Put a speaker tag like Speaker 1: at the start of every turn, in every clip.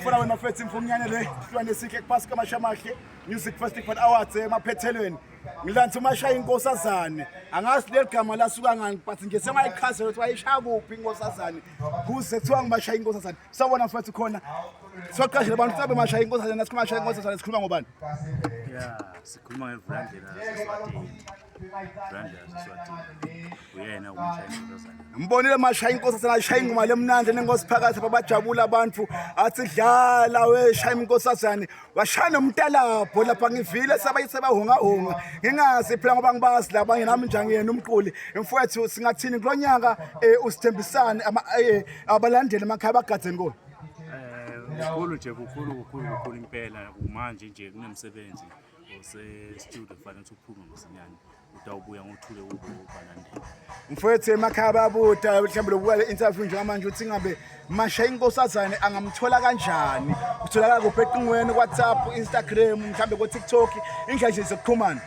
Speaker 1: Funa wena mfethu imfumnyane le sihlwane sikhe kuphasi kaMashamahle Music Festival Awards emaphethelweni ngilanthi umashaya inkosazane angazi leli gama lasuka ngani but nje sengayichaza ukuthi wayishaya kuphi inkosazane kuze kuthiwa ngimashaya inkosazane sabona mfethu khona soqashela abantu sabe mashaya inkosazane nasikhuluma mashaya inkosazane sikhuluma ngobani
Speaker 2: sikhuluma ngeVrandela Siswatini. Vrandela Siswatini. Uyena umshaya inkosazane.
Speaker 1: Mbonile mashaya inkosazane ashaya ingoma lemnandi nenkosi phakathi babajabula abantu athi dlala weshaya inkosazane washaya nomntalapho lapha ngivile sebahunga hunga ngingazi phela ngoba ngibazi labanye nami njani yena umquli mfowethu singathini kulonyaka usithembisane abalandeli emakhaya bagade ngoni
Speaker 2: kukhulu nje kukhulu impela manje nje kunemsebenzi ose-studio kufanele ukuthi uphume ngosinyane utawubuya ngothule ubalandeli
Speaker 1: mfowethu emakhaya babuda mhlawumbe lobuka le interview njengamanje uthi ngabe mashaya inkosazane angamthola kanjani utholakala kuphi eqingweni WhatsApp Instagram mhlawumbe ku TikTok indlela nje zokuxhumana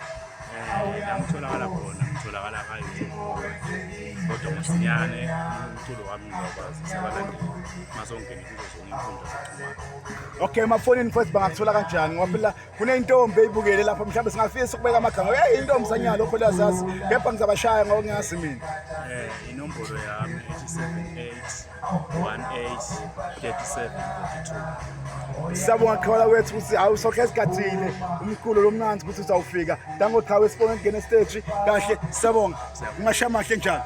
Speaker 2: ngitholakala khona ngitholakala ka-YouTube kodwa ngosinyane umculo wami ngiyakwazi sabalandeli masongena kuzo zonke inkundla zokuxhumana.
Speaker 1: Okay mafonini mfowethu bangakuthola kanjani ngoba phela kuneyintombi eyibukele lapha mhlawumbe singafisa ukubeka amagama intombi sanyalo phela zazi kepha ngizabashaya ngoba ngiyazi mina
Speaker 2: inombolo yami 878
Speaker 1: Sabonga khawala wethu ukuthi awusokhe esikhathile umkhulu lomnanzi ukuthi uzawufika dango qhawe sibone ngene stage kahle sabonga ngimashamahle njalo.